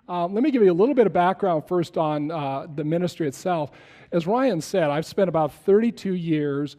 Let me give you a little bit of background first on the ministry itself. As Ryan said, I've spent about 32 years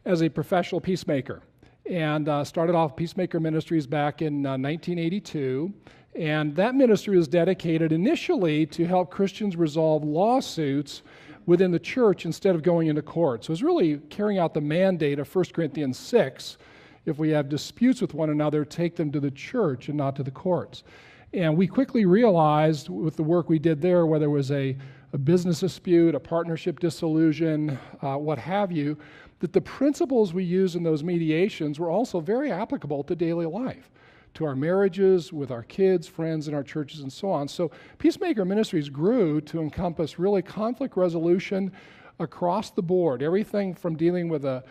as a professional peacemaker, and started off Peacemaker Ministries back in 1982. And that ministry was dedicated initially to help Christians resolve lawsuits within the church instead of going into court. So it was really carrying out the mandate of 1 Corinthians 6. If we have disputes with one another, take them to the church and not to the courts. And we quickly realized with the work we did there, whether it was a business dispute, a partnership dissolution, what have you, that the principles we use in those mediations were also very applicable to daily life, to our marriages, with our kids, friends, and our churches, and so on. So Peacemaker Ministries grew to encompass really conflict resolution across the board, everything from dealing with a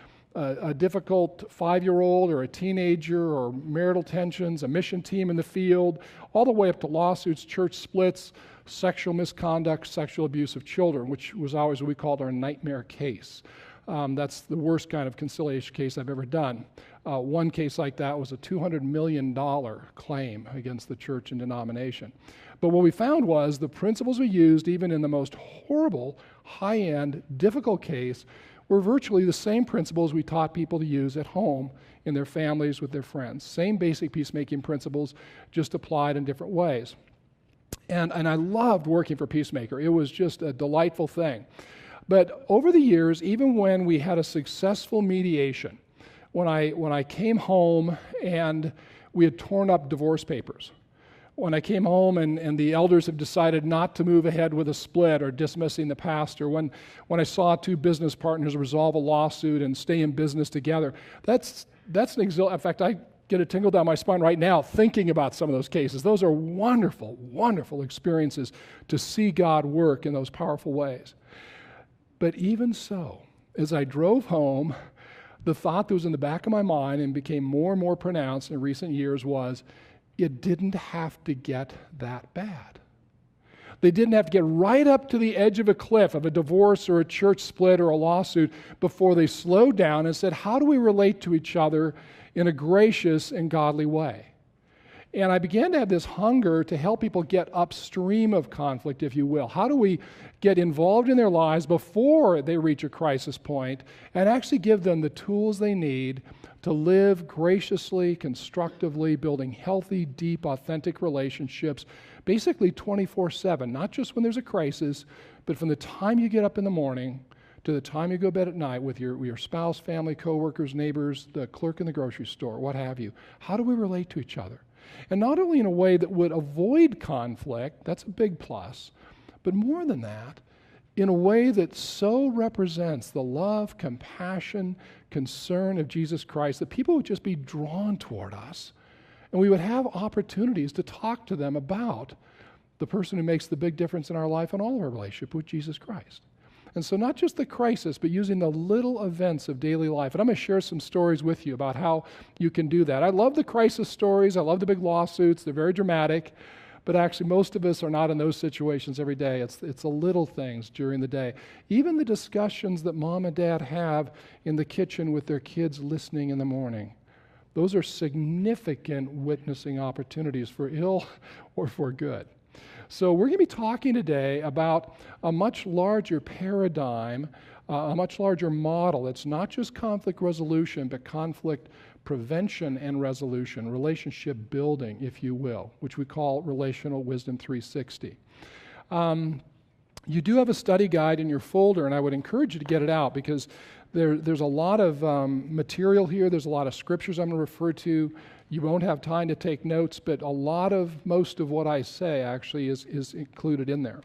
difficult 5-year-old or a teenager or marital tensions, a mission team in the field, all the way up to lawsuits, church splits, sexual misconduct, sexual abuse of children, which was always what we called our nightmare case. That's the worst kind of conciliation case I've ever done. One case like that was a $200 million claim against the church and denomination. But what we found was the principles we used, even in the most horrible, high-end, difficult case, were virtually the same principles we taught people to use at home, in their families, with their friends. Same basic peacemaking principles, just applied in different ways. And I loved working for Peacemaker. It was just a delightful thing. But over the years, even when we had a successful mediation, when I came home and we had torn up divorce papers, when I came home and the elders have decided not to move ahead with a split or dismissing the pastor, when I saw two business partners resolve a lawsuit and stay in business together, that's an in fact, I get a tingle down my spine right now thinking about some of those cases. Those are wonderful, wonderful experiences to see God work in those powerful ways. But even so, as I drove home, the thought that was in the back of my mind and became more and more pronounced in recent years was, it didn't have to get that bad. They didn't have to get right up to the edge of a cliff of a divorce or a church split or a lawsuit before they slowed down and said, how do we relate to each other in a gracious and godly way? And I began to have this hunger to help people get upstream of conflict, if you will. How do we get involved in their lives before they reach a crisis point and actually give them the tools they need to live graciously, constructively, building healthy, deep, authentic relationships, basically 24/7, not just when there's a crisis, but from the time you get up in the morning to the time you go to bed at night with your spouse, family, coworkers, neighbors, the clerk in the grocery store, what have you. How do we relate to each other? And not only in a way that would avoid conflict, that's a big plus, but more than that, in a way that so represents the love, compassion, concern of Jesus Christ that people would just be drawn toward us, and we would have opportunities to talk to them about the person who makes the big difference in our life and all of our relationship with Jesus Christ. And so not just the crisis, but using the little events of daily life. And I'm going to share some stories with you about how you can do that. I love the crisis stories. I love the big lawsuits. They're very dramatic. But actually, most of us are not in those situations every day. It's the little things during the day. Even the discussions that mom and dad have in the kitchen with their kids listening in the morning. Those are significant witnessing opportunities for ill or for good. So we're going to be talking today about a much larger paradigm, a much larger model. It's not just conflict resolution, but conflict prevention and resolution, relationship building, if you will, which we call Relational Wisdom 360. You do have a study guide in your folder, and I would encourage you to get it out because there's a lot of material here. There's a lot of scriptures I'm going to refer to. You won't have time to take notes, but most of what I say actually is included in there.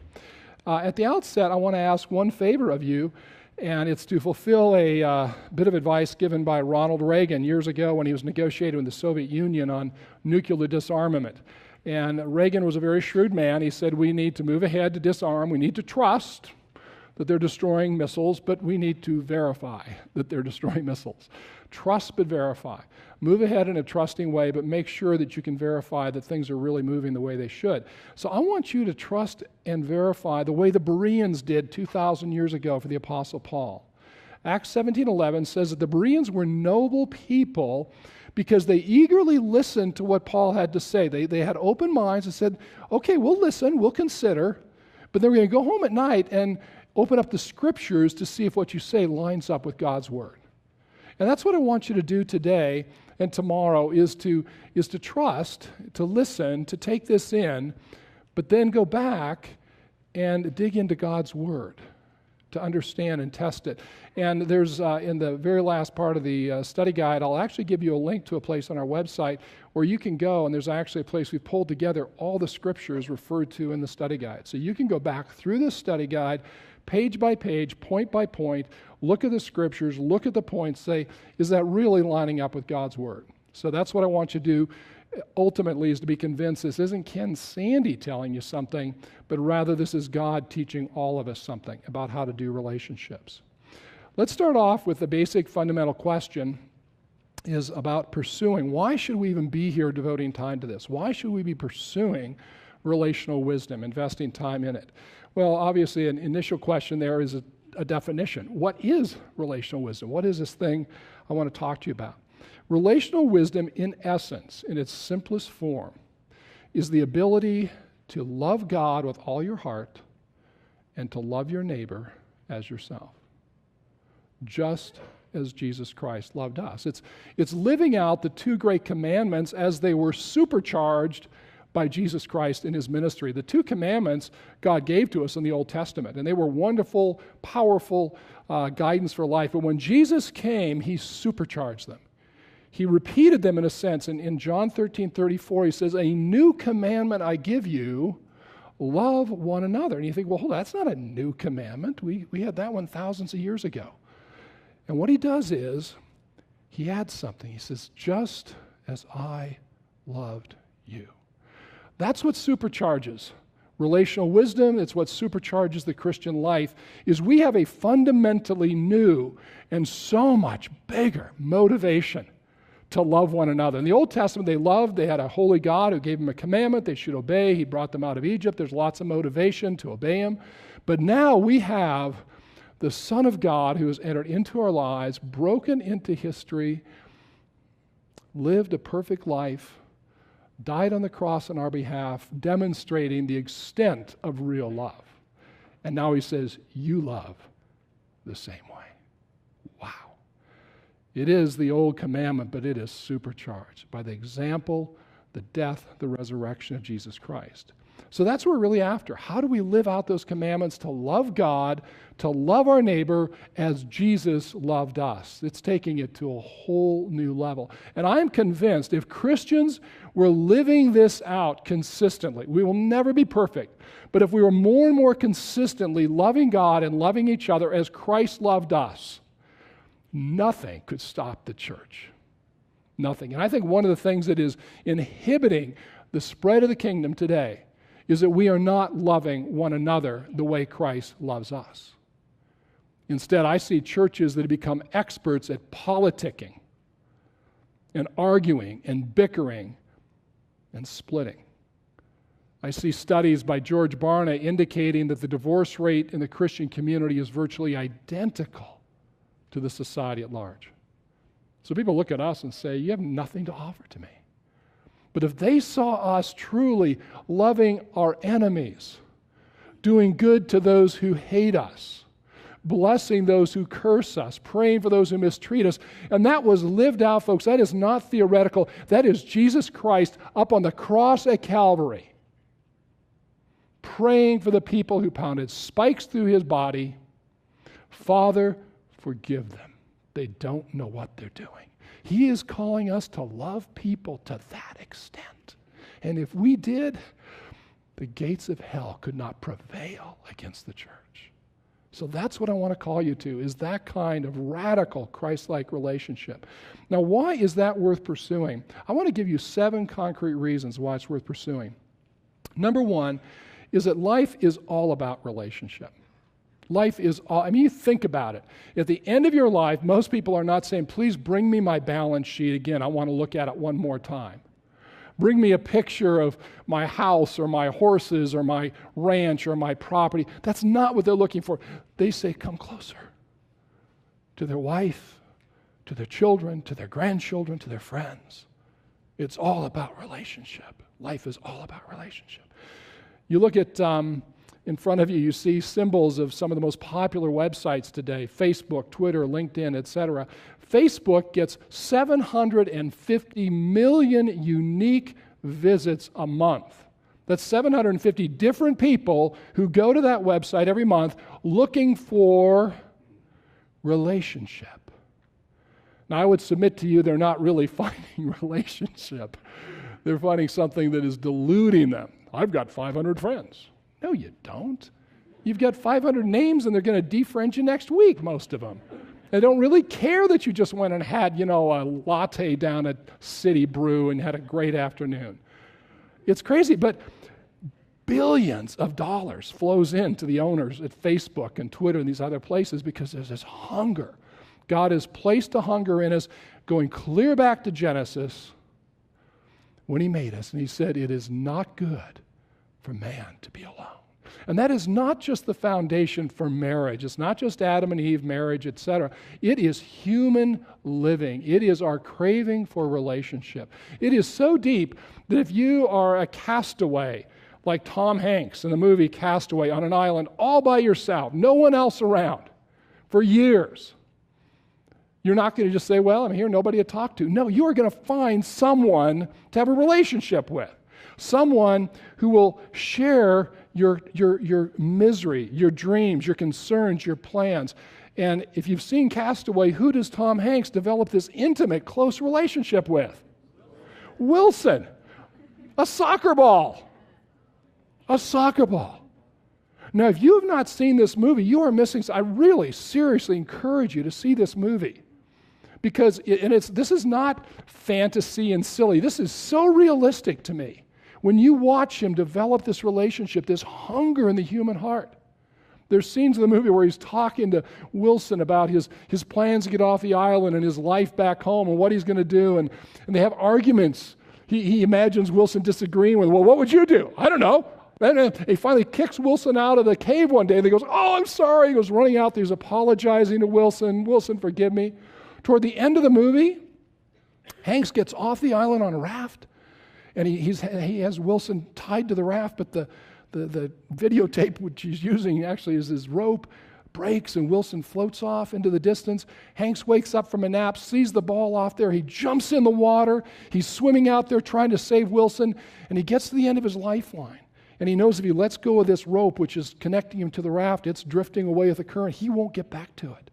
At the outset, I want to ask one favor of you, and it's to fulfill a bit of advice given by Ronald Reagan years ago when he was negotiating with the Soviet Union on nuclear disarmament. And Reagan was a very shrewd man. He said, we need to move ahead to disarm. We need to trust that they're destroying missiles, but we need to verify that they're destroying missiles. Trust but verify. Move ahead in a trusting way, but make sure that you can verify that things are really moving the way they should. So I want you to trust and verify the way the Bereans did 2,000 years ago for the Apostle Paul. Acts 17:11 says that the Bereans were noble people because they eagerly listened to what Paul had to say. They had open minds and said, okay, we'll listen, we'll consider, but then we're going to go home at night and open up the Scriptures to see if what you say lines up with God's Word. And that's what I want you to do today and tomorrow is to trust, to listen, to take this in, but then go back and dig into God's Word to understand and test it. And there's, in the very last part of the study guide, I'll actually give you a link to a place on our website where you can go, and there's actually a place we've pulled together all the Scriptures referred to in the study guide. So you can go back through this study guide, page by page, point by point, look at the Scriptures, look at the points, say, is that really lining up with God's Word? So that's what I want you to do ultimately, is to be convinced this isn't Ken Sandy telling you something, but rather this is God teaching all of us something about how to do relationships. Let's start off with the basic fundamental question is about pursuing. Why should we even be here devoting time to this? Why should we be pursuing relational wisdom, investing time in it? Well, obviously, an initial question there is a definition. What is relational wisdom? What is this thing I want to talk to you about? Relational wisdom, in essence, in its simplest form, is the ability to love God with all your heart and to love your neighbor as yourself, just as Jesus Christ loved us. It's living out the two great commandments as they were supercharged by Jesus Christ in his ministry. The two commandments God gave to us in the Old Testament, and they were wonderful, powerful guidance for life. But when Jesus came, he supercharged them. He repeated them in a sense. And in John 13:34, he says, a new commandment I give you, love one another. And you think, well, hold on, that's not a new commandment. We had that one thousands of years ago. And what he does is, he adds something. He says, just as I loved you. That's what supercharges relational wisdom. It's what supercharges the Christian life, is we have a fundamentally new and so much bigger motivation to love one another. In the Old Testament, they had a holy God who gave them a commandment they should obey. He brought them out of Egypt. There's lots of motivation to obey him. But now we have the Son of God who has entered into our lives, broken into history, lived a perfect life, died on the cross on our behalf, demonstrating the extent of real love. And now he says, you love the same way. Wow. It is the old commandment, but it is supercharged by the example, the death, the resurrection of Jesus Christ. So that's what we're really after. How do we live out those commandments to love God, to love our neighbor as Jesus loved us? It's taking it to a whole new level. And I'm convinced if Christians were living this out consistently, we will never be perfect, but if we were more and more consistently loving God and loving each other as Christ loved us, nothing could stop the church. Nothing. And I think one of the things that is inhibiting the spread of the kingdom today is that we are not loving one another the way Christ loves us. Instead, I see churches that have become experts at politicking and arguing and bickering and splitting. I see studies by George Barna indicating that the divorce rate in the Christian community is virtually identical to the society at large. So people look at us and say, you have nothing to offer to me. But if they saw us truly loving our enemies, doing good to those who hate us, blessing those who curse us, praying for those who mistreat us, and that was lived out, folks, that is not theoretical. That is Jesus Christ up on the cross at Calvary, praying for the people who pounded spikes through his body. Father, forgive them. They don't know what they're doing. He is calling us to love people to that extent. And if we did, the gates of hell could not prevail against the church. So that's what I want to call you to, is that kind of radical Christ-like relationship. Now, why is that worth pursuing? I want to give you 7 concrete reasons why it's worth pursuing. Number 1 is that life is all about relationship. Life is all, you think about it. At the end of your life, most people are not saying, please bring me my balance sheet again. I want to look at it one more time. Bring me a picture of my house or my horses or my ranch or my property. That's not what they're looking for. They say, come closer to their wife, to their children, to their grandchildren, to their friends. It's all about relationship. Life is all about relationship. You look at, in front of you, you see symbols of some of the most popular websites today, Facebook, Twitter, LinkedIn, etc. Facebook gets 750 million unique visits a month. That's 750 different people who go to that website every month looking for relationship. Now, I would submit to you they're not really finding relationship. They're finding something that is deluding them. I've got 500 friends. No, you don't. You've got 500 names, and they're going to defriend you next week, most of them. They don't really care that you just went and had, a latte down at City Brew and had a great afternoon. It's crazy, but billions of dollars flows into the owners at Facebook and Twitter and these other places because there's this hunger. God has placed a hunger in us, going clear back to Genesis when He made us. And He said, it is not good for man to be alone. And that is not just the foundation for marriage. It's not just Adam and Eve, marriage, etc. It is human living. It is our craving for relationship. It is so deep that if you are a castaway, like Tom Hanks in the movie Castaway, on an island all by yourself, no one else around, for years, you're not going to just say, well, I'm here, nobody to talk to. No, you are going to find someone to have a relationship with. Someone who will share your misery, your dreams, your concerns, your plans. And if you've seen Castaway, who does Tom Hanks develop this intimate, close relationship with? Wilson. A soccer ball. A soccer ball. Now, if you have not seen this movie, you are missing. I really seriously encourage you to see this movie. Because this is not fantasy and silly. This is so realistic to me. When you watch him develop this relationship, this hunger in the human heart. There's scenes in the movie where he's talking to Wilson about his plans to get off the island and his life back home and what he's going to do. And they have arguments. He imagines Wilson disagreeing with, well, what would you do? I don't know. And he finally kicks Wilson out of the cave one day. And he goes, oh, I'm sorry. He goes running out there. He's apologizing to Wilson. Wilson, forgive me. Toward the end of the movie, Hanks gets off the island on a raft, and he has Wilson tied to the raft, but the videotape which he's using actually is his rope, breaks, and Wilson floats off into the distance. Hanks wakes up from a nap, sees the ball off there. He jumps in the water. He's swimming out there trying to save Wilson, and he gets to the end of his lifeline. And he knows if he lets go of this rope, which is connecting him to the raft, it's drifting away with the current. He won't get back to it.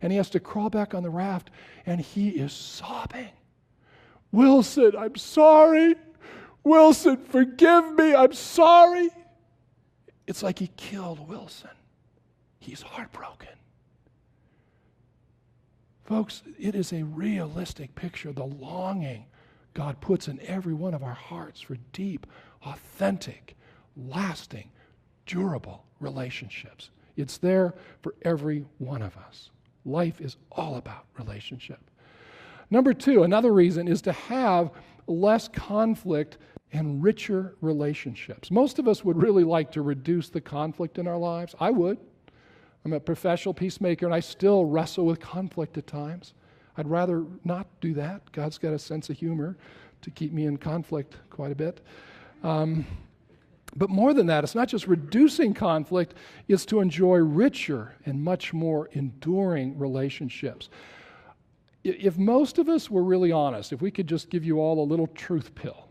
And he has to crawl back on the raft, and he is sobbing. Wilson, I'm sorry. Wilson, forgive me. I'm sorry. It's like he killed Wilson. He's heartbroken. Folks, it is a realistic picture of the longing God puts in every one of our hearts for deep, authentic, lasting, durable relationships. It's there for every one of us. Life is all about relationship. Number two, another reason is to have less conflict and richer relationships. Most of us would really like to reduce the conflict in our lives. I would. I'm a professional peacemaker, and I still wrestle with conflict at times. I'd rather not do that. God's got a sense of humor to keep me in conflict quite a bit. But more than that, it's not just reducing conflict, it's to enjoy richer and much more enduring relationships. If most of us were really honest, if we could just give you all a little truth pill,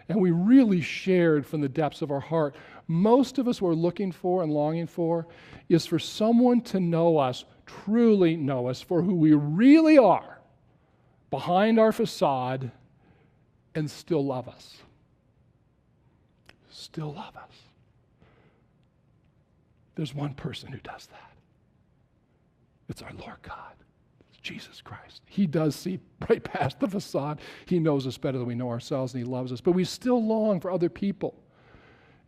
and we really shared from the depths of our heart, most of us were looking for and longing for is for someone to know us, truly know us for who we really are, behind our facade, and still love us. Still love us. There's one person who does that. It's our Lord God. It's Jesus Christ. He does see right past the facade. He knows us better than we know ourselves, and He loves us. But we still long for other people.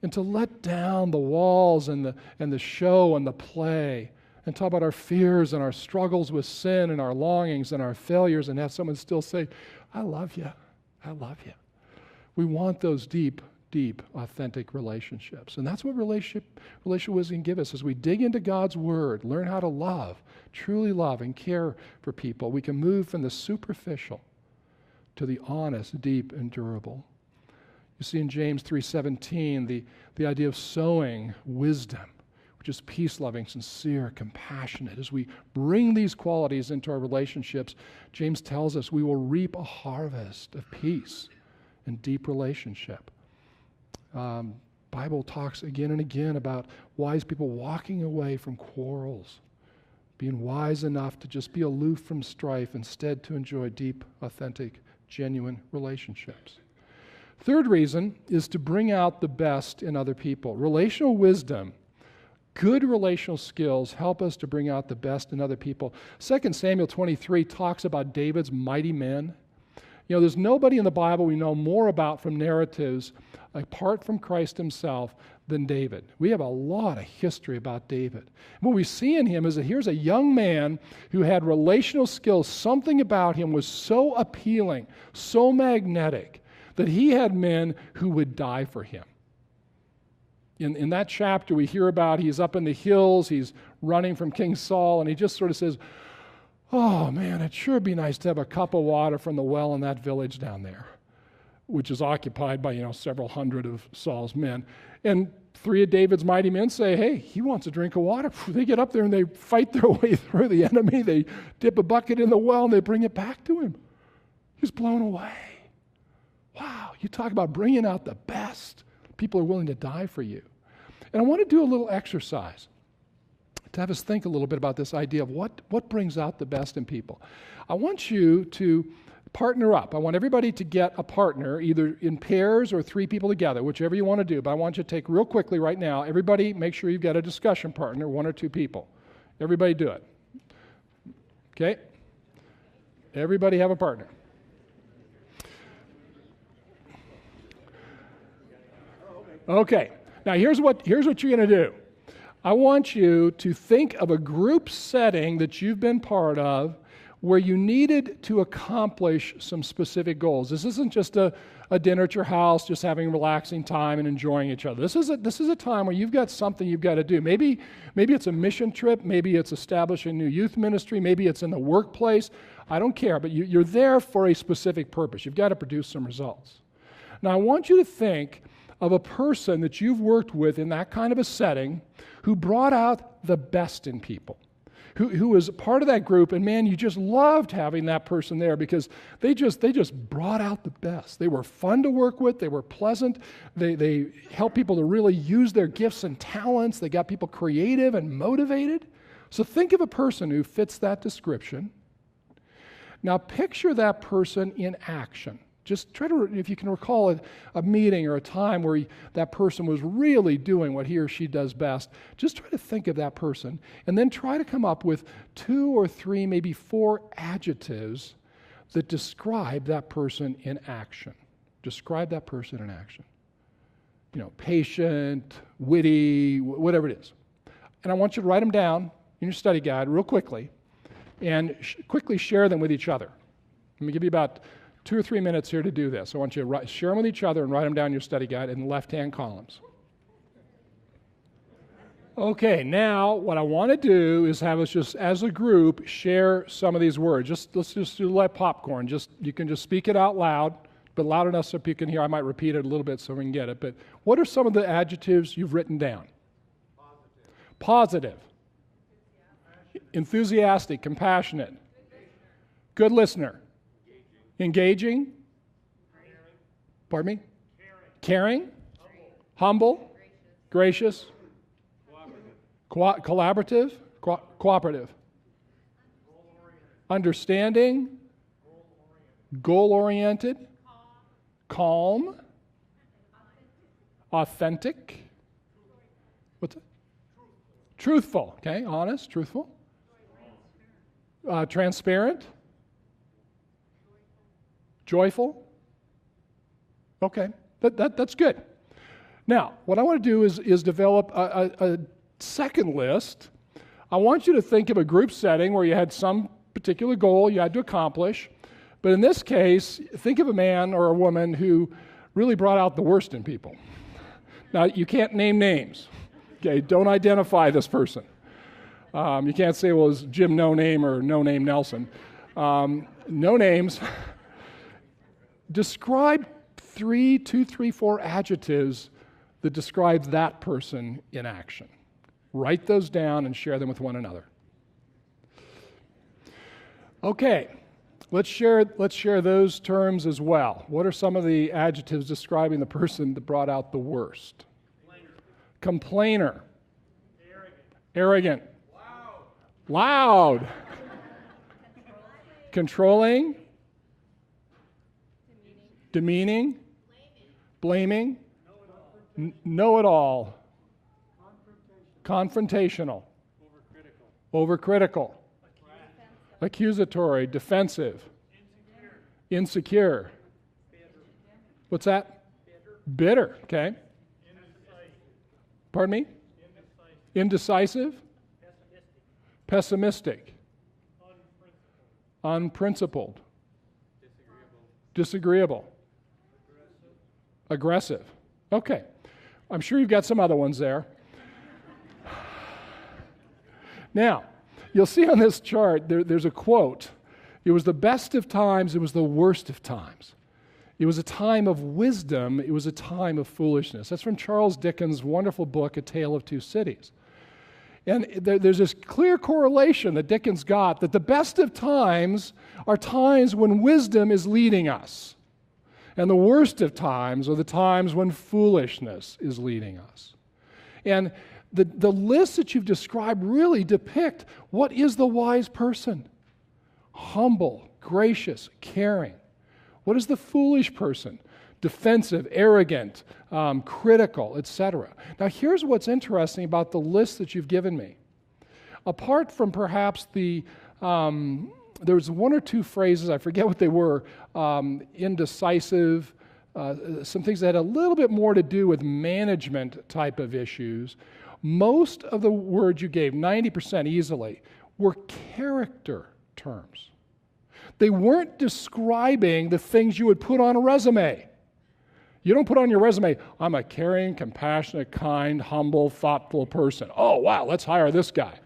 And to let down the walls and the show and the play and talk about our fears and our struggles with sin and our longings and our failures and have someone still say, I love you. I love you. We want those deep deep, authentic relationships. And that's what relational wisdom can give us. As we dig into God's Word, learn how to love, truly love and care for people, we can move from the superficial to the honest, deep, and durable. You see in James 3:17 the idea of sowing wisdom, which is peace-loving, sincere, compassionate. As we bring these qualities into our relationships, James tells us we will reap a harvest of peace and deep relationship. Bible talks again and again about wise people walking away from quarrels, being wise enough to just be aloof from strife, instead to enjoy deep, authentic, genuine relationships. Third reason is to bring out the best in other people. Relational wisdom, good relational skills help us to bring out the best in other people. 2 Samuel 23 talks about David's mighty men. You know, there's nobody in the Bible we know more about from narratives apart from Christ himself than David. We have a lot of history about David. And what we see in him is that here's a young man who had relational skills. Something about him was so appealing, so magnetic, that he had men who would die for him. In that chapter, we hear about he's up in the hills, he's running from King Saul, and he just sort of says, "Oh man, it'd sure be nice to have a cup of water from the well in that village down there," which is occupied by, several hundred of Saul's men. And 3 of David's mighty men say, "Hey, he wants a drink of water." They get up there and they fight their way through the enemy. They dip a bucket in the well and they bring it back to him. He's blown away. Wow, you talk about bringing out the best. People are willing to die for you. And I want to do a little exercise to have us think a little bit about this idea of what brings out the best in people. I want you to partner up. I want everybody to get a partner, either in pairs or 3 people together, whichever you want to do. But I want you to take real quickly right now, everybody make sure you've got a discussion partner, 1 or 2 people. Everybody do it. Okay? Everybody have a partner. Okay, now here's what you're going to do. I want you to think of a group setting that you've been part of where you needed to accomplish some specific goals. This isn't just a dinner at your house, just having a relaxing time and enjoying each other. This is a time where you've got something you've got to do. Maybe it's a mission trip, maybe it's establishing a new youth ministry, maybe it's in the workplace. I don't care, but you're there for a specific purpose. You've got to produce some results. Now I want you to think of a person that you've worked with in that kind of a setting who brought out the best in people, who was part of that group, and man, you just loved having that person there because they just brought out the best. They were fun to work with, they were pleasant, they helped people to really use their gifts and talents, they got people creative and motivated. So think of a person who fits that description. Now picture that person in action. Just try to, if you can recall a meeting or a time where that person was really doing what he or she does best, just try to think of that person and then try to come up with 2 or 3, maybe 4 adjectives that describe that person in action. Describe that person in action. Patient, witty, whatever it is. And I want you to write them down in your study guide real quickly and quickly share them with each other. Let me give you about 2 or 3 minutes here to do this. I want you to share them with each other and write them down in your study guide in the left-hand columns. Okay, now what I want to do is have us just, as a group, share some of these words. Let's just do like popcorn. You can just speak it out loud, but loud enough so people can hear. I might repeat it a little bit so we can get it. But what are some of the adjectives you've written down? Positive. Enthusiastic, compassionate. Good listener. Engaging? Pardon me? Caring? Humble? Gracious? Collaborative? Cooperative? Understanding? Goal-oriented? Calm? Authentic? What's it? Truthful. Okay, honest, truthful. Transparent? Joyful? Okay, that's good. Now, what I want to do is develop a second list. I want you to think of a group setting where you had some particular goal you had to accomplish. But in this case, think of a man or a woman who really brought out the worst in people. Now, you can't name names. Okay, don't identify this person. You can't say, well, it's Jim No Name or No Name Nelson. No names. Describe 2, 3, 4 adjectives that describe that person in action. Write those down and share them with one another. Okay, let's share those terms as well. What are some of the adjectives describing the person that brought out the worst? Complainer. Arrogant. Loud. Controlling. Demeaning. Blaming. Know-it-all. Confrontational. Overcritical. Accusatory. Defensive. Insecure. What's that? Bitter. Okay. Pardon me? Indecisive. Pessimistic. Unprincipled. Disagreeable. Aggressive. Okay. I'm sure you've got some other ones there. Now, you'll see on this chart, there's a quote. It was the best of times, it was the worst of times. It was a time of wisdom, it was a time of foolishness. That's from Charles Dickens' wonderful book, A Tale of Two Cities. And there's this clear correlation that Dickens got that the best of times are times when wisdom is leading us. And the worst of times are the times when foolishness is leading us. And the lists that you've described really depict what is the wise person. Humble, gracious, caring. What is the foolish person? Defensive, arrogant, critical, etc. Now here's what's interesting about the list that you've given me. Apart from perhaps there was 1 or 2 phrases, I forget what they were, indecisive, some things that had a little bit more to do with management type of issues. Most of the words you gave, 90% easily, were character terms. They weren't describing the things you would put on a resume. You don't put on your resume, I'm a caring, compassionate, kind, humble, thoughtful person. Oh, wow, let's hire this guy.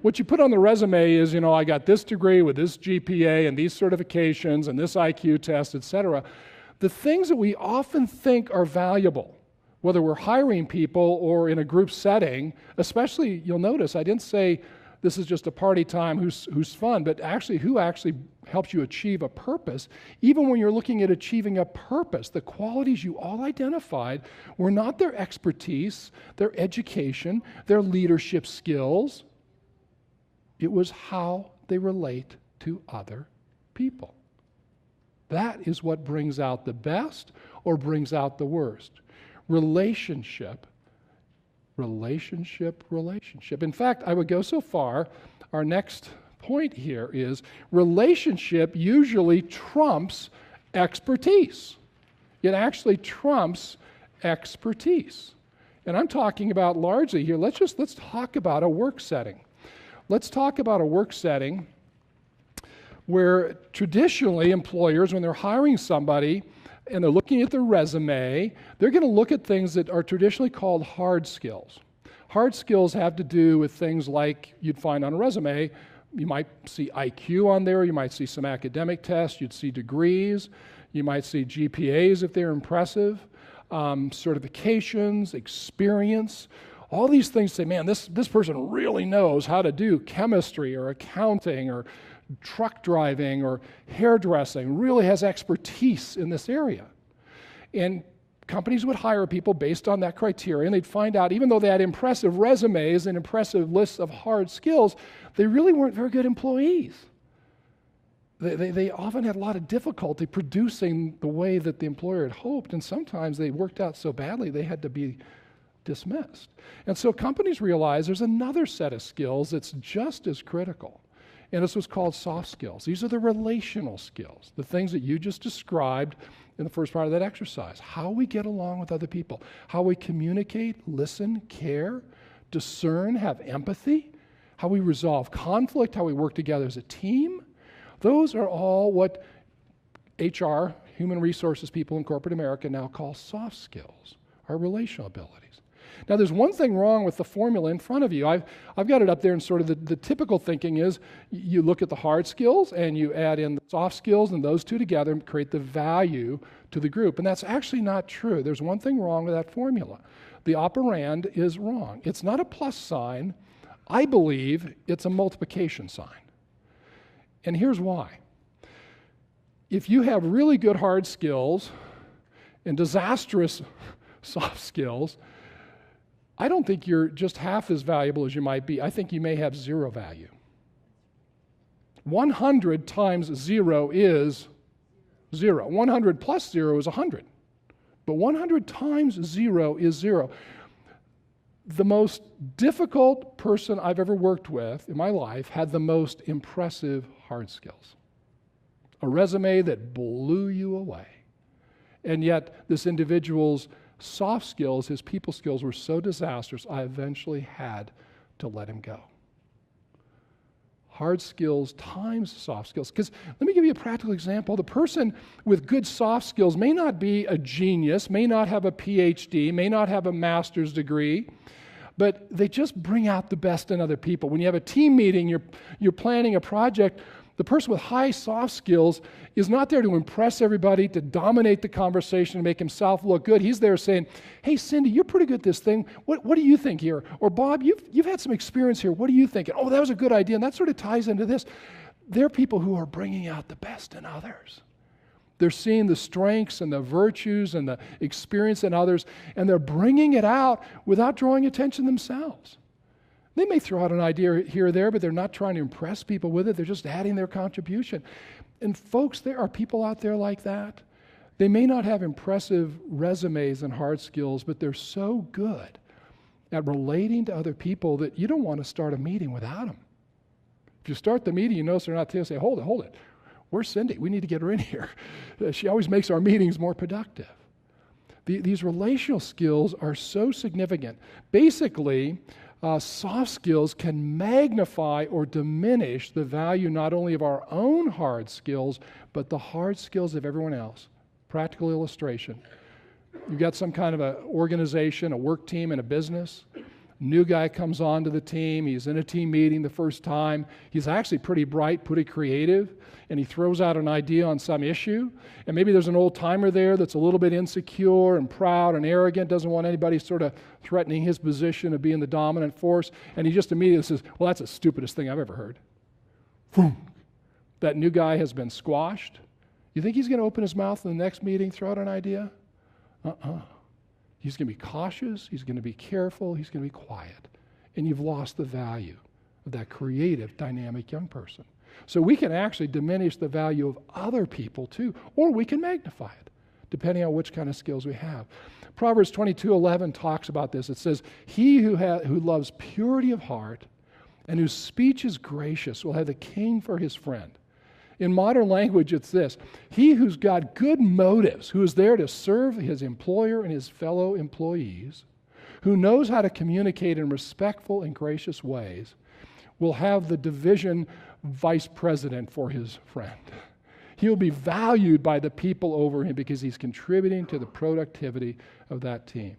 What you put on the resume is, I got this degree with this GPA and these certifications and this IQ test, etc. The things that we often think are valuable, whether we're hiring people or in a group setting, especially, you'll notice, I didn't say this is just a party time who's fun, but actually who actually helps you achieve a purpose. Even when you're looking at achieving a purpose, the qualities you all identified were not their expertise, their education, their leadership skills. It was how they relate to other people. That is what brings out the best or brings out the worst. Relationship. In fact, I would go so far, our next point here is relationship usually trumps expertise. It actually trumps expertise. And I'm talking about largely here, let's talk about a work setting. Let's talk about a work setting where traditionally employers, when they're hiring somebody and they're looking at their resume, they're going to look at things that are traditionally called hard skills. Hard skills have to do with things like you'd find on a resume. You might see IQ on there, you might see some academic tests, you'd see degrees, you might see GPAs if they're impressive, certifications, experience. All these things say, man, this person really knows how to do chemistry or accounting or truck driving or hairdressing, really has expertise in this area. And companies would hire people based on that criteria, and they'd find out, even though they had impressive resumes and impressive lists of hard skills, they really weren't very good employees. They often had a lot of difficulty producing the way that the employer had hoped, and sometimes they worked out so badly they had to be dismissed. And so companies realize there's another set of skills that's just as critical. And this was called soft skills. These are the relational skills, the things that you just described in the first part of that exercise. How we get along with other people, how we communicate, listen, care, discern, have empathy, how we resolve conflict, how we work together as a team. Those are all what HR human resources people in corporate America now call soft skills, our relational abilities. Now, there's one thing wrong with the formula in front of you. I've got it up there, and sort of the typical thinking is you look at the hard skills and you add in the soft skills, and those two together create the value to the group. And that's actually not true. There's one thing wrong with that formula. The operand is wrong. It's not a plus sign. I believe it's a multiplication sign. And here's why. If you have really good hard skills and disastrous soft skills, I don't think you're just half as valuable as you might be. I think you may have zero value. 100 times 0 is 0. 100 plus 0 is 100. But 100 times 0 is 0. The most difficult person I've ever worked with in my life had the most impressive hard skills. A resume that blew you away. And yet this individual's soft skills, his people skills, were so disastrous, I eventually had to let him go. Hard skills times soft skills. Because let me give you a practical example. The person with good soft skills may not be a genius, may not have a PhD, may not have a master's degree, but they just bring out the best in other people. When you have a team meeting, you're planning a project, the person with high soft skills is not there to impress everybody, to dominate the conversation, to make himself look good. He's there saying, hey, Cindy, you're pretty good at this thing. What do you think here? Or Bob, you've had some experience here. What do you think? Oh, that was a good idea. And that sort of ties into this. They're people who are bringing out the best in others. They're seeing the strengths and the virtues and the experience in others, and they're bringing it out without drawing attention themselves. They may throw out an idea here or there, but they're not trying to impress people with it. They're just adding their contribution. And folks, there are people out there like that. They may not have impressive resumes and hard skills, but they're so good at relating to other people that you don't want to start a meeting without them. If you start the meeting, you notice they're not there, say, hold it. Where's Cindy? We need to get her in here. She always makes our meetings more productive. These relational skills are so significant. Basically, soft skills can magnify or diminish the value not only of our own hard skills, but the hard skills of everyone else. Practical illustration. You've got some kind of an organization, a work team in a business. New guy comes onto the team. He's in a team meeting the first time. He's actually pretty bright, pretty creative, and he throws out an idea on some issue. And maybe there's an old timer there that's a little bit insecure and proud and arrogant, doesn't want anybody sort of threatening his position of being the dominant force. And he just immediately says, well, that's the stupidest thing I've ever heard. Boom. That new guy has been squashed. You think he's going to open his mouth in the next meeting, throw out an idea? He's going to be cautious, he's going to be careful, he's going to be quiet. And you've lost the value of that creative, dynamic young person. So we can actually diminish the value of other people too, or we can magnify it, depending on which kind of skills we have. Proverbs 22:11 talks about this. It says, he who loves purity of heart and whose speech is gracious will have the king for his friend. In modern language, it's this: he who's got good motives, who is there to serve his employer and his fellow employees, who knows how to communicate in respectful and gracious ways, will have the division vice president for his friend. He'll be valued by the people over him because he's contributing to the productivity of that team.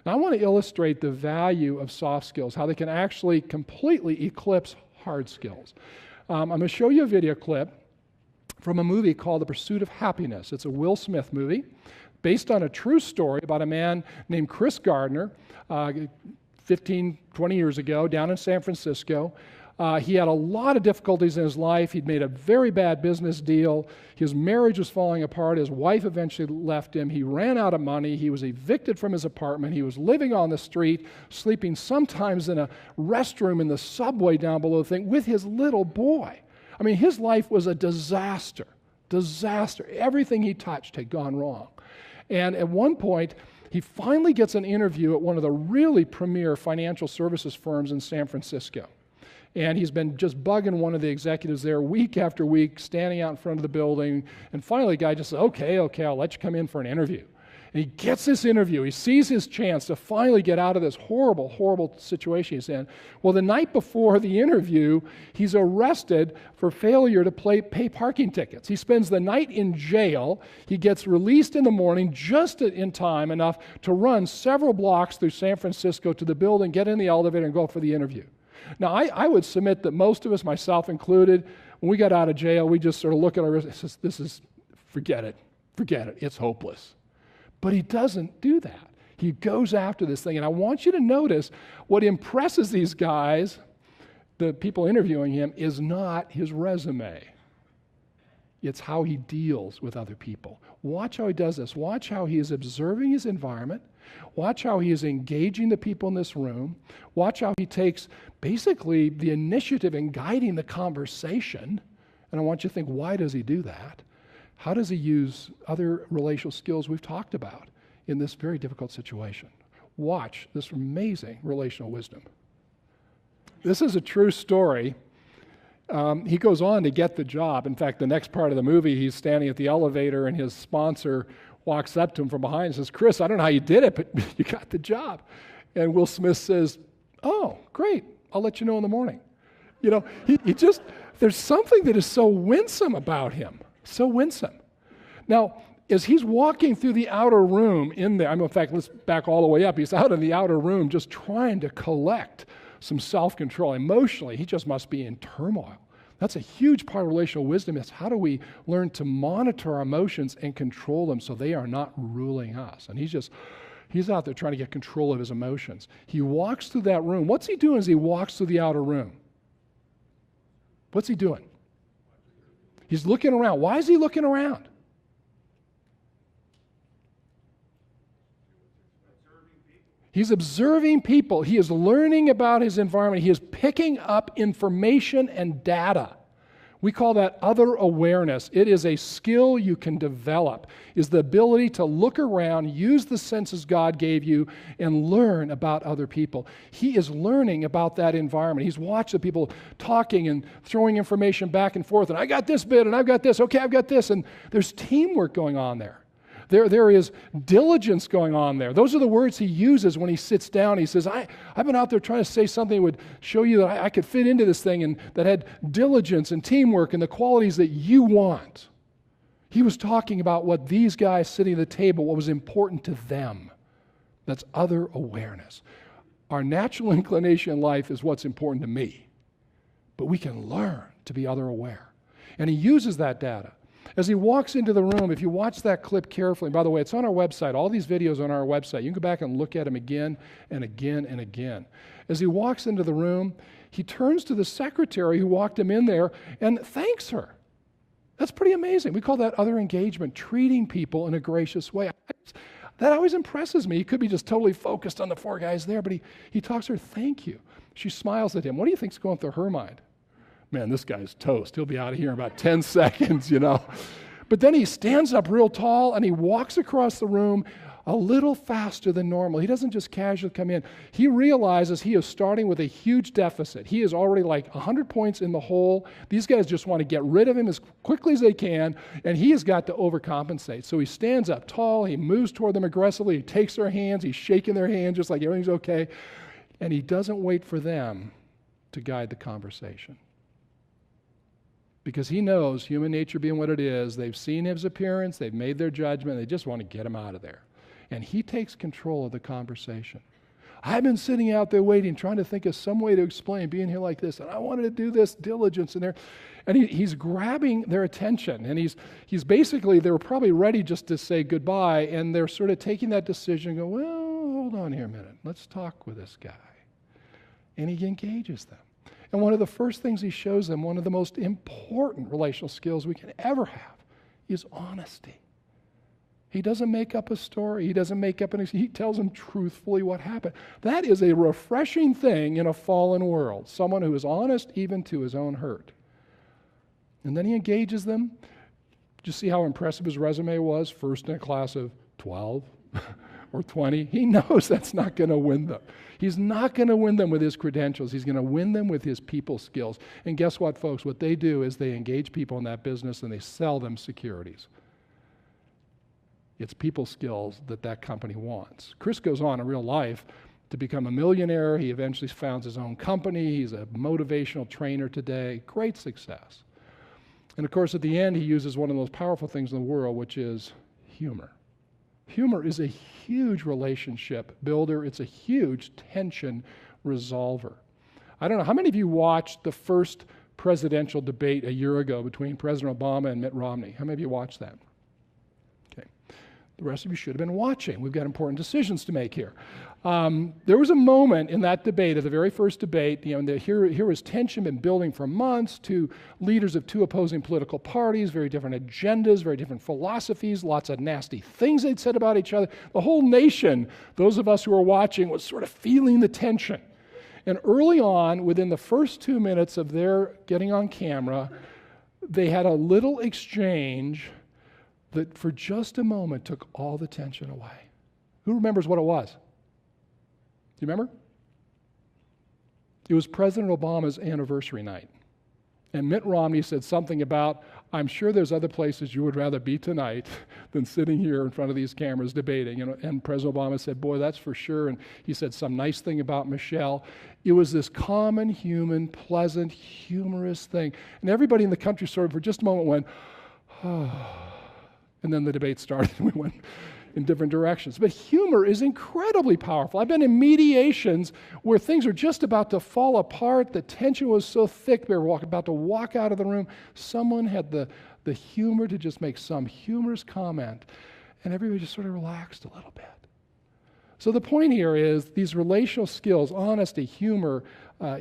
Now, I want to illustrate the value of soft skills, how they can actually completely eclipse hard skills. I'm going to show you a video clip from a movie called The Pursuit of Happiness. It's a Will Smith movie based on a true story about a man named Chris Gardner 15, 20 years ago down in San Francisco. He had a lot of difficulties in his life. He'd made a very bad business deal. His marriage was falling apart. His wife eventually left him. He ran out of money. He was evicted from his apartment. He was living on the street, sleeping sometimes in a restroom in the subway down below the thing with his little boy. I mean, his life was a disaster. Everything he touched had gone wrong. And at one point, he finally gets an interview at one of the really premier financial services firms in San Francisco. And he's been just bugging one of the executives there week after week, standing out in front of the building. And finally, the guy just said, okay, I'll let you come in for an interview. And he gets this interview. He sees his chance to finally get out of this horrible, horrible situation he's in. Well, the night before the interview, he's arrested for failure to pay parking tickets. He spends the night in jail. He gets released in the morning just in time enough to run several blocks through San Francisco to the building, get in the elevator, and go for the interview. Now, I would submit that most of us, myself included, when we got out of jail, we just sort of look at our wrist, forget it, it's hopeless. But he doesn't do that. He goes after this thing. And I want you to notice what impresses these guys, the people interviewing him, is not his resume. It's how he deals with other people. Watch how he does this. Watch how he is observing his environment. Watch how he is engaging the people in this room. Watch how he takes basically the initiative in guiding the conversation. And I want you to think, why does he do that? How does he use other relational skills we've talked about in this very difficult situation? Watch this amazing relational wisdom. This is a true story. He goes on to get the job. In fact, the next part of the movie, he's standing at the elevator and his sponsor walks up to him from behind and says, "Chris, I don't know how you did it, but you got the job." And Will Smith says, "Oh, great. I'll let you know in the morning." You know, he just, there's something that is so winsome about him. So winsome. Now, as he's walking through the outer room in there, in fact, let's back all the way up. He's out in the outer room just trying to collect some self-control. Emotionally, he just must be in turmoil. That's a huge part of relational wisdom, is how do we learn to monitor our emotions and control them so they are not ruling us? And he's out there trying to get control of his emotions. He walks through that room. What's he doing as he walks through the outer room? What's he doing? He's looking around. Why is he looking around? He's observing people. He is learning about his environment. He is picking up information and data. We call that other awareness. It is a skill you can develop, is the ability to look around, use the senses God gave you, and learn about other people. He is learning about that environment. He's watching people talking and throwing information back and forth, and I got this bit, and I've got this, okay, I've got this, and there's teamwork going on there. There is diligence going on there. Those are the words he uses when he sits down. He says, I've been out there trying to say something that would show you that I could fit into this thing and that had diligence and teamwork and the qualities that you want. He was talking about what these guys sitting at the table, what was important to them. That's other awareness. Our natural inclination in life is what's important to me. But we can learn to be other aware. And he uses that data. As he walks into the room, if you watch that clip carefully, by the way, it's on our website. All these videos are on our website. You can go back and look at them again and again and again. As he walks into the room, he turns to the secretary who walked him in there and thanks her. That's pretty amazing. We call that other engagement, treating people in a gracious way. That always impresses me. He could be just totally focused on the four guys there, but he talks to her, thank you. She smiles at him. What do you think's going through her mind? Man, this guy's toast. He'll be out of here in about 10 seconds, you know. But then he stands up real tall and he walks across the room a little faster than normal. He doesn't just casually come in. He realizes he is starting with a huge deficit. He is already like 100 points in the hole. These guys just want to get rid of him as quickly as they can, and he has got to overcompensate. So he stands up tall. He moves toward them aggressively. He takes their hands. He's shaking their hands just like everything's okay. And he doesn't wait for them to guide the conversation. Because he knows, human nature being what it is, they've seen his appearance, they've made their judgment, they just want to get him out of there. And he takes control of the conversation. I've been sitting out there waiting, trying to think of some way to explain being here like this, and I wanted to do this diligence in there. And he's grabbing their attention, and he's basically, they were probably ready just to say goodbye, and they're sort of taking that decision and go, well, hold on here a minute, let's talk with this guy. And he engages them. And one of the first things he shows them, one of the most important relational skills we can ever have, is honesty. He doesn't make up a story. He doesn't make up he tells them truthfully what happened. That is a refreshing thing in a fallen world. Someone who is honest even to his own hurt. And then he engages them. Just see how impressive his resume was? First in a class of 12 or 20. He knows that's not going to win them. He's not going to win them with his credentials. He's going to win them with his people skills. And guess what, folks? What they do is they engage people in that business and they sell them securities. It's people skills that company wants. Chris goes on in real life to become a millionaire. He eventually founds his own company. He's a motivational trainer today. Great success. And of course, at the end, he uses one of the most powerful things in the world, which is humor. Humor is a huge relationship builder. It's a huge tension resolver. I don't know, how many of you watched the first presidential debate a year ago between President Obama and Mitt Romney? How many of you watched that? Okay. The rest of you should have been watching. We've got important decisions to make here. There was a moment in that debate, at the very first debate, here was tension been building for months, two leaders of two opposing political parties, very different agendas, very different philosophies, lots of nasty things they'd said about each other. The whole nation, those of us who were watching, was sort of feeling the tension. And early on, within the first 2 minutes of their getting on camera, they had a little exchange that for just a moment took all the tension away. Who remembers what it was? Do you remember? It was President Obama's anniversary night. And Mitt Romney said something about, I'm sure there's other places you would rather be tonight than sitting here in front of these cameras debating. And President Obama said, boy, that's for sure. And he said some nice thing about Michelle. It was this common, human, pleasant, humorous thing. And everybody in the country sort of, for just a moment, went, oh. And then the debate started, and we went in different directions. But humor is incredibly powerful. I've been in mediations where things are just about to fall apart. The tension was so thick, they were about to walk out of the room. Someone had the humor to just make some humorous comment, and everybody just sort of relaxed a little bit. So the point here is these relational skills, honesty, humor,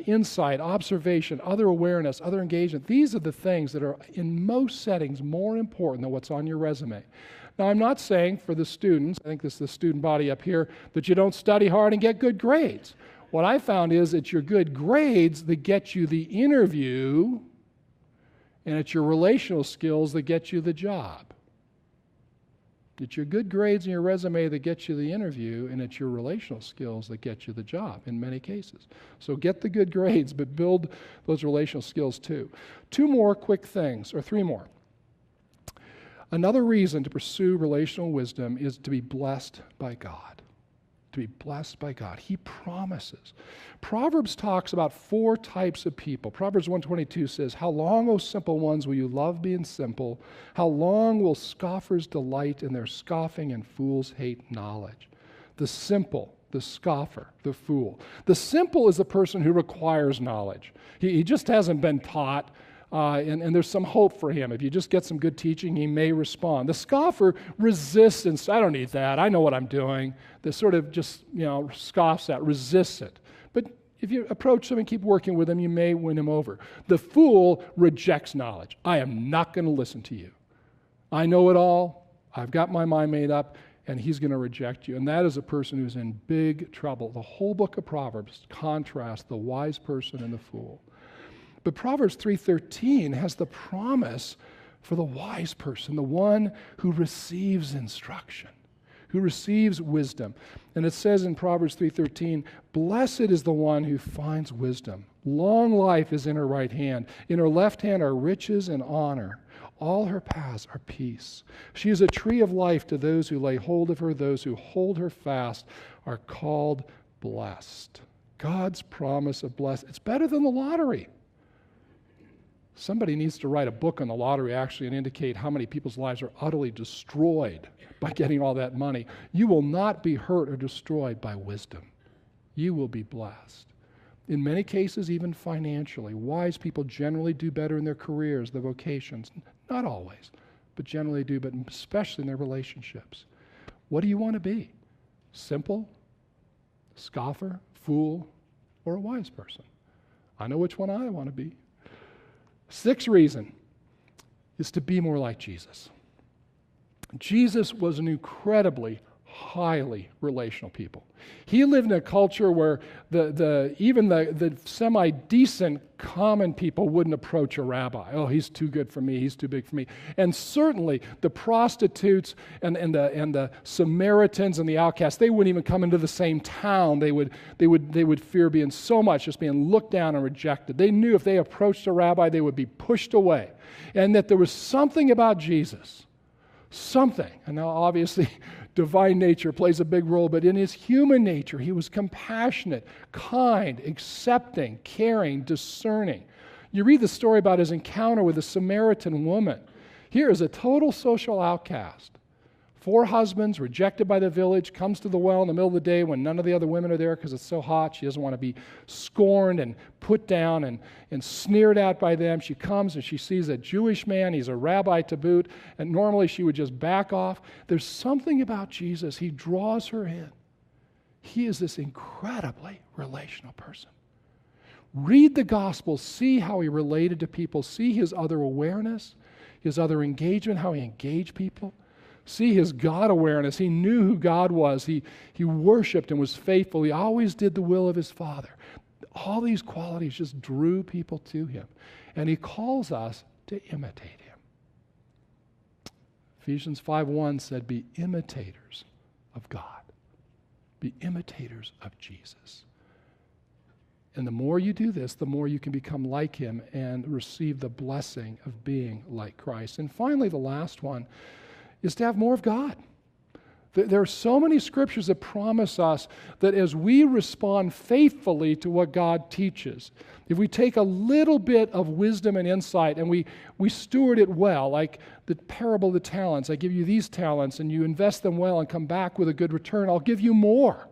insight, observation, other awareness, other engagement, these are the things that are in most settings more important than what's on your resume. Now, I'm not saying for the students, I think this is the student body up here, that you don't study hard and get good grades. What I found is it's your good grades that get you the interview, and it's your relational skills that get you the job. It's your good grades and your resume that get you the interview, and it's your relational skills that get you the job in many cases. So get the good grades, but build those relational skills too. Two more quick things, or three more. Another reason to pursue relational wisdom is to be blessed by God. To be blessed by God. He promises. Proverbs talks about 4 types of people. Proverbs 122 says, how long, O simple ones, will you love being simple? How long will scoffers delight in their scoffing and fools hate knowledge? The simple, the scoffer, the fool. The simple is the person who requires knowledge. He just hasn't been taught. And there's some hope for him. If you just get some good teaching, he may respond. The scoffer resists and says, I don't need that. I know what I'm doing. The sort of just, scoffs at, resists it. But if you approach him and keep working with him, you may win him over. The fool rejects knowledge. I am not going to listen to you. I know it all. I've got my mind made up, and he's going to reject you. And that is a person who's in big trouble. The whole book of Proverbs contrasts the wise person and the fool. But Proverbs 3:13 has the promise for the wise person, the one who receives instruction, who receives wisdom. And it says in Proverbs 3:13, blessed is the one who finds wisdom. Long life is in her right hand. In her left hand are riches and honor. All her paths are peace. She is a tree of life to those who lay hold of her. Those who hold her fast are called blessed. God's promise of blessing. It's better than the lottery. Somebody needs to write a book on the lottery actually and indicate how many people's lives are utterly destroyed by getting all that money. You will not be hurt or destroyed by wisdom. You will be blessed. In many cases, even financially, wise people generally do better in their careers, their vocations. Not always, but generally do, but especially in their relationships. What do you want to be? Simple, scoffer, fool, or a wise person? I know which one I want to be. 6th reason is to be more like Jesus. Jesus was an incredibly highly relational people. He lived in a culture where even the semi-decent common people wouldn't approach a rabbi. Oh, he's too good for me. He's too big for me. And certainly the prostitutes and the Samaritans and the outcasts, they wouldn't even come into the same town. They would fear being just being looked down and rejected. They knew if they approached a rabbi, they would be pushed away. And that there was something about Jesus, something. And now obviously divine nature plays a big role, but in his human nature, he was compassionate, kind, accepting, caring, discerning. You read the story about his encounter with a Samaritan woman. Here is a total social outcast. 4 husbands, rejected by the village, comes to the well in the middle of the day when none of the other women are there because it's so hot. She doesn't want to be scorned and put down and sneered at by them. She comes and she sees a Jewish man. He's a rabbi to boot, and normally she would just back off. There's something about Jesus. He draws her in. He is this incredibly relational person. Read the Gospels, see how he related to people, see his other awareness, his other engagement, how he engaged people. See his God awareness. He knew who God was. He worshiped and was faithful. He always did the will of his Father. All these qualities just drew people to him. And he calls us to imitate him. Ephesians 5:1 said, be imitators of God. Be imitators of Jesus. And the more you do this, the more you can become like him and receive the blessing of being like Christ. And finally, the last one is to have more of God. There are so many scriptures that promise us that as we respond faithfully to what God teaches, if we take a little bit of wisdom and insight and we steward it well, like the parable of the talents, I give you these talents and you invest them well and come back with a good return, I'll give you more.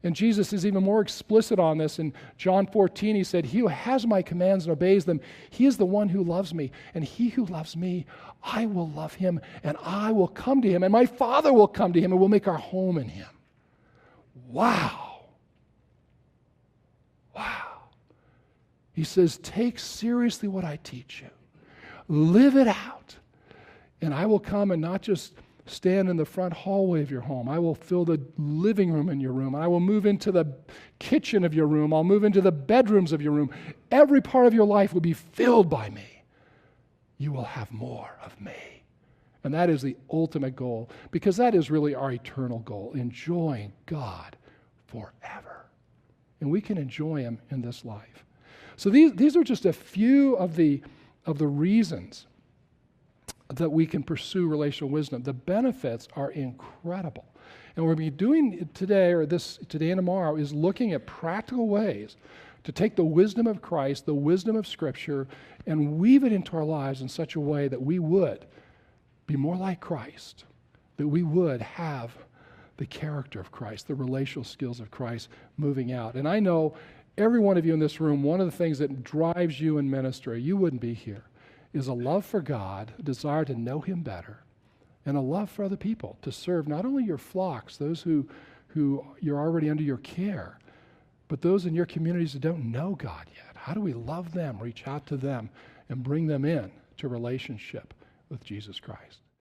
And Jesus is even more explicit on this. In John 14, he said, he who has my commands and obeys them, he is the one who loves me. And he who loves me, I will love him, and I will come to him, and my Father will come to him, and we'll make our home in him. Wow. Wow. He says, take seriously what I teach you. Live it out. And I will come and not just stand in the front hallway of your home. I will fill the living room in your room. I will move into the kitchen of your room. I'll move into the bedrooms of your room. Every part of your life will be filled by me. You will have more of me. And that is the ultimate goal, because that is really our eternal goal, enjoying God forever. And we can enjoy him in this life. So these are just a few of the reasons that we can pursue relational wisdom. The benefits are incredible. And what we're going to be doing today and tomorrow is looking at practical ways to take the wisdom of Christ, the wisdom of Scripture, and weave it into our lives in such a way that we would be more like Christ, that we would have the character of Christ, the relational skills of Christ moving out. And I know every one of you in this room, one of the things that drives you in ministry, you wouldn't be here, is a love for God, a desire to know him better, and a love for other people, to serve not only your flocks, those who you're already under your care, but those in your communities that don't know God yet. How do we love them, reach out to them, and bring them in to relationship with Jesus Christ?